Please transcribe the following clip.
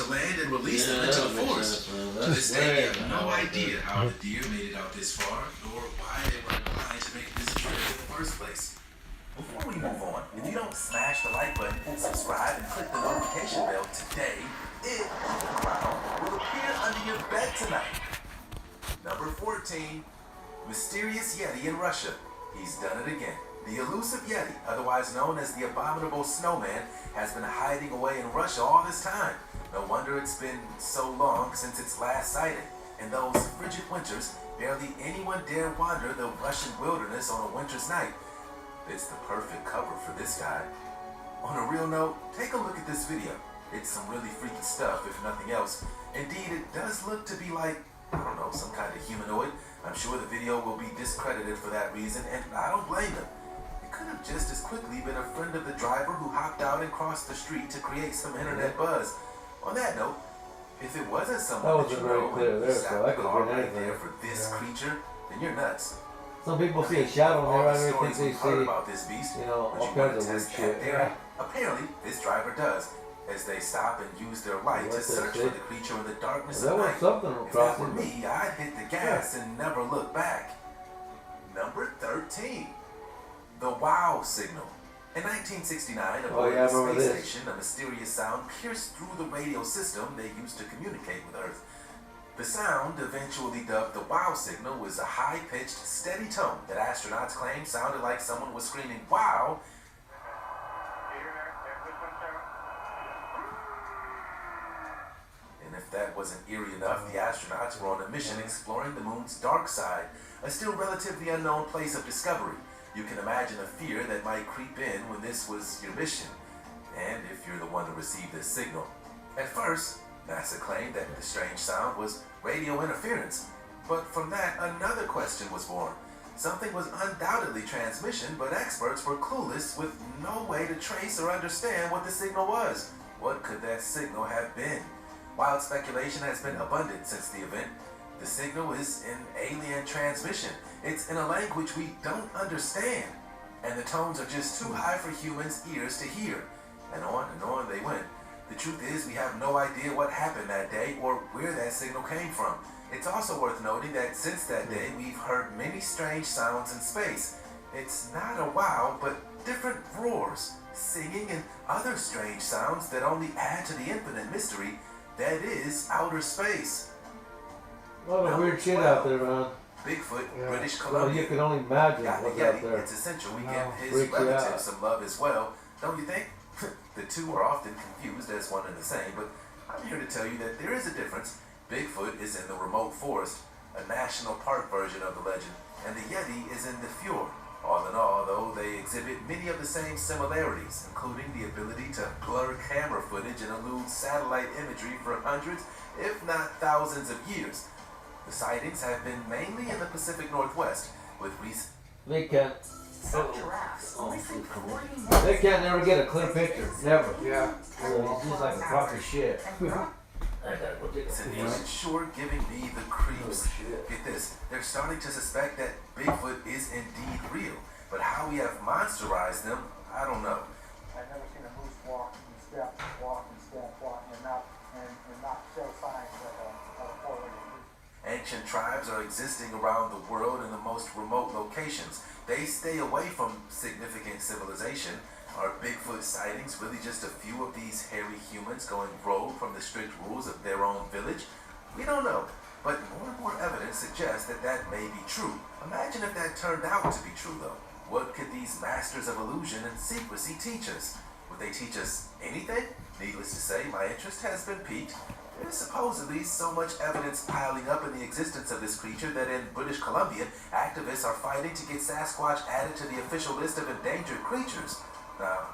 to land and release them into the forest. To this day, we have no idea how the deer made it out this far, nor why they were inclined to make this trip in the first place. Before we move on, if you don't smash the like button, subscribe, and click the notification bell today, it, the crown, will appear under your bed tonight. Number 14, Mysterious Yeti in Russia. He's done it again. The elusive Yeti, otherwise known as the Abominable Snowman, has been hiding away in Russia all this time. No wonder it's been so long since its last sighting. In those frigid winters, barely anyone dare wander the Russian wilderness on a winter's night. It's the perfect cover for this guy. On a real note, take a look at this video. It's some really freaky stuff, if nothing else. Indeed, it does look to be like, I don't know, some kind of humanoid. I'm sure the video will be discredited for that reason, and I don't blame them. It could have just as quickly been a friend of the driver who hopped out and crossed the street to create some internet buzz. On that note, if it wasn't someone that you know who sat the car right there for this creature, then you're nuts. Some people see a shadow in there, I don't think they see, about this beast, all kinds of weird shit. Yeah. Apparently, this driver does, as they stop and use their light to search for the creature in the darkness of night. If that were me, I'd hit the gas and never look back. Number 13, the WOW signal. In 1969, aboard the space station, a mysterious sound pierced through the radio system they used to communicate with Earth. The sound, eventually dubbed the WOW signal, was a high-pitched, steady tone that astronauts claimed sounded like someone was screaming, "Wow!" And if that wasn't eerie enough, the astronauts were on a mission exploring the moon's dark side, a still relatively unknown place of discovery. You can imagine the fear that might creep in when this was your mission, and if you're the one to receive this signal. At first, NASA claimed that the strange sound was radio interference, but from that, another question was born. Something was undoubtedly transmission, but experts were clueless with no way to trace or understand what the signal was. What could that signal have been? Wild speculation has been abundant since the event. The signal is an alien transmission. It's in a language we don't understand, and the tones are just too high for humans' ears to hear. And on they went. The truth is, we have no idea what happened that day or where that signal came from. It's also worth noting that since that day, we've heard many strange sounds in space. It's not a wow, but different roars, singing, and other strange sounds that only add to the infinite mystery that is outer space. A lot of weird shit out there, man. Bigfoot, British Columbia. Well, you can only imagine what's out there. It's essential we give his relatives some love as well, don't you think? The two are often confused as one and the same, but I'm here to tell you that there is a difference. Bigfoot is in the remote forest, a national park version of the legend, and the Yeti is in the fjord. All in all, though, they exhibit many of the same similarities, including the ability to blur camera footage and elude satellite imagery for hundreds, if not thousands of years. The sightings have been mainly in the Pacific Northwest, with recent... They can't never get a clear picture. Never. Yeah. So it's just like a crock of shit. Sure giving me the creeps. Get this, they're starting to suspect that Bigfoot is indeed real, but how we have monsterized them, I don't know. I've never seen a moose walk and step, and not show signs of a four-legged moose. Ancient tribes are existing around the world in the most remote locations. They stay away from significant civilization. Are Bigfoot sightings really just a few of these hairy humans going rogue from the strict rules of their own village? We don't know, but more and more evidence suggests that that may be true. Imagine if that turned out to be true, though. What could these masters of illusion and secrecy teach us? Would they teach us anything? Needless to say, my interest has been piqued. There's supposedly so much evidence piling up in the existence of this creature that in British Columbia, activists are fighting to get Sasquatch added to the official list of endangered creatures. Now,